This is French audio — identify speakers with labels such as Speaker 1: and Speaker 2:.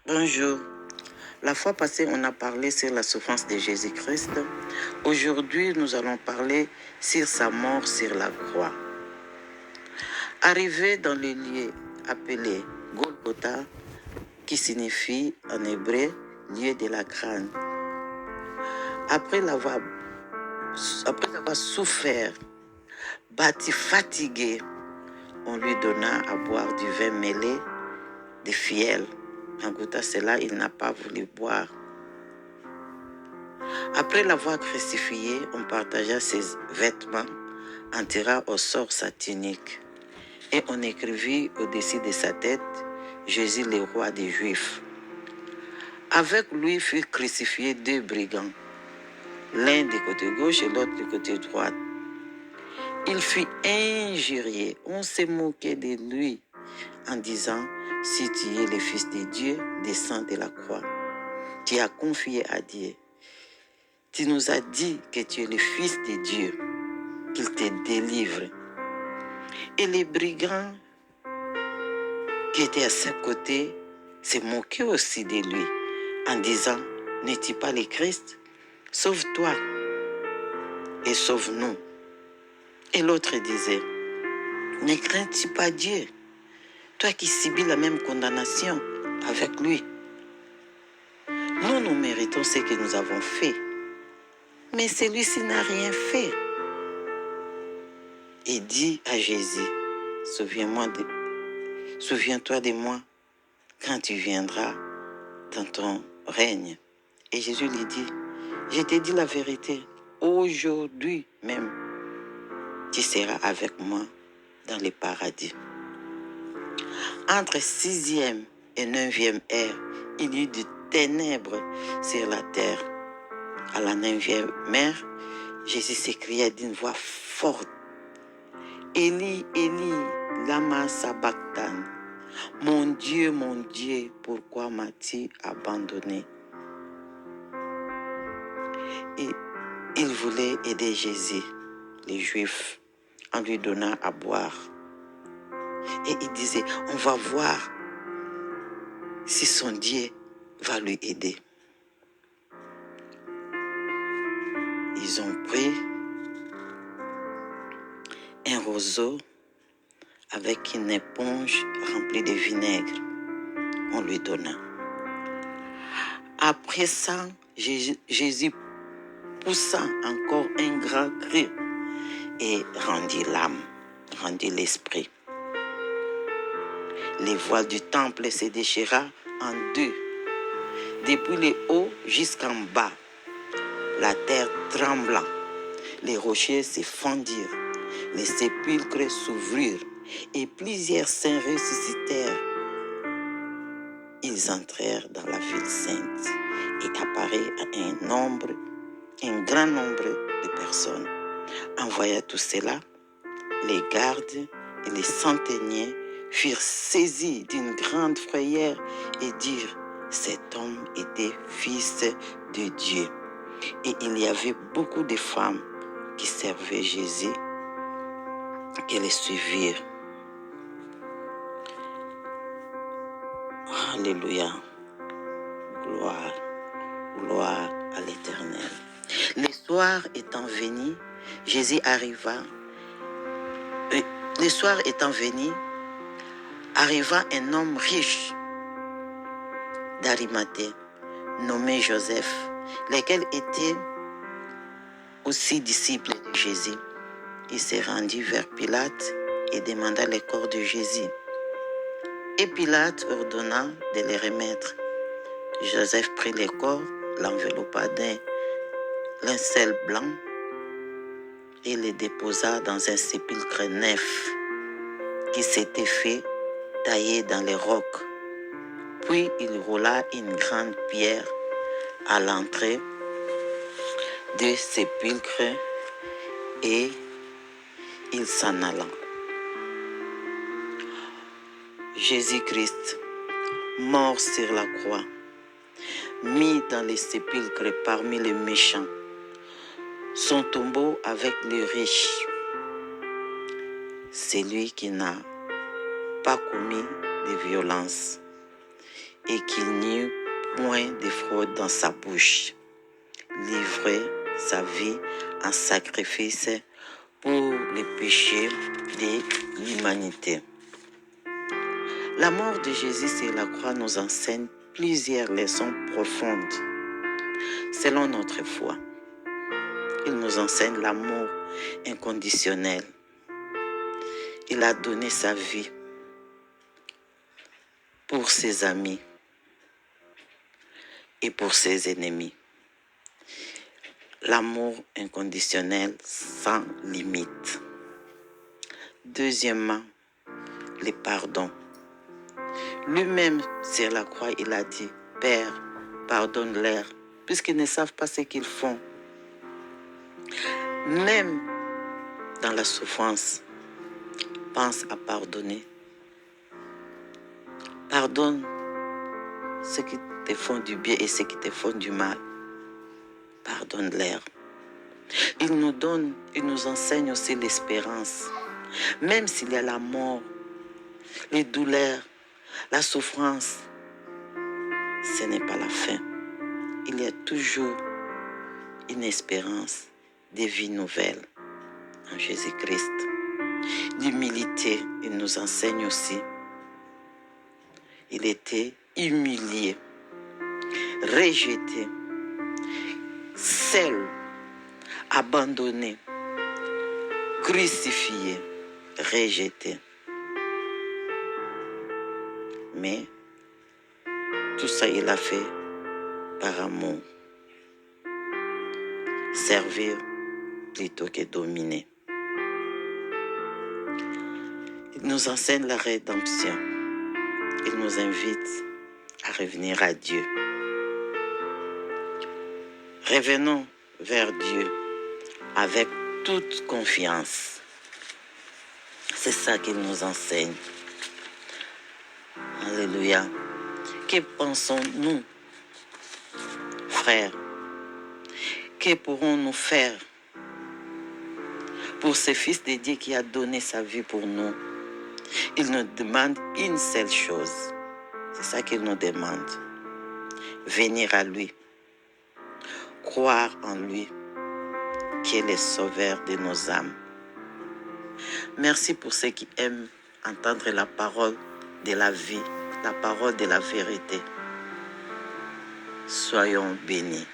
Speaker 1: Bonjour. La fois passée, on a parlé sur la souffrance de Jésus-Christ. Aujourd'hui, nous allons parler sur sa mort sur la croix. Arrivé dans le lieu appelé Golgotha, qui signifie en hébreu lieu de la crâne. Après avoir souffert, battu, fatigué, on lui donna à boire du vin mêlé de fiel. En goûtant cela, il n'a pas voulu boire. Après l'avoir crucifié, on partagea ses vêtements, on tira au sort sa tunique, et on écrivit au-dessus de sa tête « Jésus le roi des Juifs ». Avec lui furent crucifiés deux brigands, l'un du côté gauche et l'autre du côté droit. Il fut injurié, on s'est moqué de lui en disant « Si tu es le Fils de Dieu, descends de la croix. Tu as confié à Dieu. Tu nous as dit que tu es le Fils de Dieu, qu'il te délivre. » Et les brigands qui étaient à ses côtés se moquaient aussi de lui en disant « N'es-tu pas le Christ? Sauve-toi et sauve-nous. » Et l'autre disait « Ne crains-tu pas Dieu, toi qui subis la même condamnation avec lui? Nous méritons ce que nous avons fait, mais celui-ci n'a rien fait. » Et dit à Jésus, souviens-toi de moi quand tu viendras dans ton règne. Et Jésus lui dit, je te dis la vérité, aujourd'hui même, tu seras avec moi dans le paradis. Entre 6e et 9e heure, il y eut des ténèbres sur la terre. À la 9e heure, Jésus s'écria d'une voix forte, Élie, Élie, lama sabachthani. Mon Dieu, pourquoi m'as-tu abandonné? Et il voulait aider Jésus, les Juifs, en lui donnant à boire. Et il disait, on va voir si son Dieu va lui aider. Ils ont pris un roseau avec une éponge remplie de vinaigre. On lui donna. Après ça, Jésus poussa encore un grand cri et rendit l'âme, rendit l'esprit. Les voiles du temple se déchira en deux, depuis le haut jusqu'en bas. La terre trembla, les rochers se fendirent, les sépulcres s'ouvrirent et plusieurs saints ressuscitèrent. Ils entrèrent dans la ville sainte et apparurent à un grand nombre de personnes. En voyant tout cela, les gardes et les centeniers furent saisis d'une grande frayeur et dirent, cet homme était fils de Dieu. Et il y avait beaucoup de femmes qui servaient Jésus, qui les suivirent. Alléluia. Gloire à l'Éternel. Le soir étant venu, Jésus arriva. Le soir étant venu, arriva un homme riche d'Arimathée, nommé Joseph, lequel était aussi disciple de Jésus. Il se rendit vers Pilate et demanda le corps de Jésus. Et Pilate ordonna de le remettre. Joseph prit le corps, l'enveloppa d'un linceul blanc et le déposa dans un sépulcre neuf qui s'était fait tailler dans les rocs. Puis il roula une grande pierre à l'entrée du sépulcre et il s'en alla. Jésus-Christ, mort sur la croix, mis dans les sépulcres parmi les méchants, son tombeau avec les riches. C'est lui qui n'a pas commis de violence. et qu'il n'y eut point de fraude dans sa bouche. Livrer sa vie en sacrifice pour les péchés de l'humanité. La mort de Jésus sur la croix nous enseigne plusieurs leçons profondes. Selon notre foi, il nous enseigne l'amour inconditionnel. Il a donné sa vie pour ses amis et pour ses ennemis. L'amour inconditionnel sans limite. Deuxièmement, le pardon. Lui-même, sur la croix, il a dit, « Père, pardonne-leur, puisqu'ils ne savent pas ce qu'ils font. » Même dans la souffrance, pense à pardonner. Pardonne ceux qui te font du bien et ceux qui te font du mal. Pardonne-leur. Il nous enseigne aussi l'espérance. Même s'il y a la mort, les douleurs, la souffrance, ce n'est pas la fin. Il y a toujours une espérance de vie nouvelle en Jésus-Christ. L'humilité, il nous enseigne aussi. Il était humilié, rejeté, seul, abandonné, crucifié, rejeté. Mais tout ça, il a fait par amour. Servir plutôt que dominer. Il nous enseigne la rédemption. Il nous invite à revenir à Dieu. Revenons vers Dieu avec toute confiance. C'est ça qu'il nous enseigne. Alléluia. Que pensons-nous, frères? Que pourrons-nous faire pour ce Fils de Dieu qui a donné sa vie pour nous? Il nous demande une seule chose. C'est ça qu'il nous demande. Venir à lui. Croire en lui, qui est le sauveur de nos âmes. Merci pour ceux qui aiment entendre la parole de la vie, la parole de la vérité. Soyons bénis.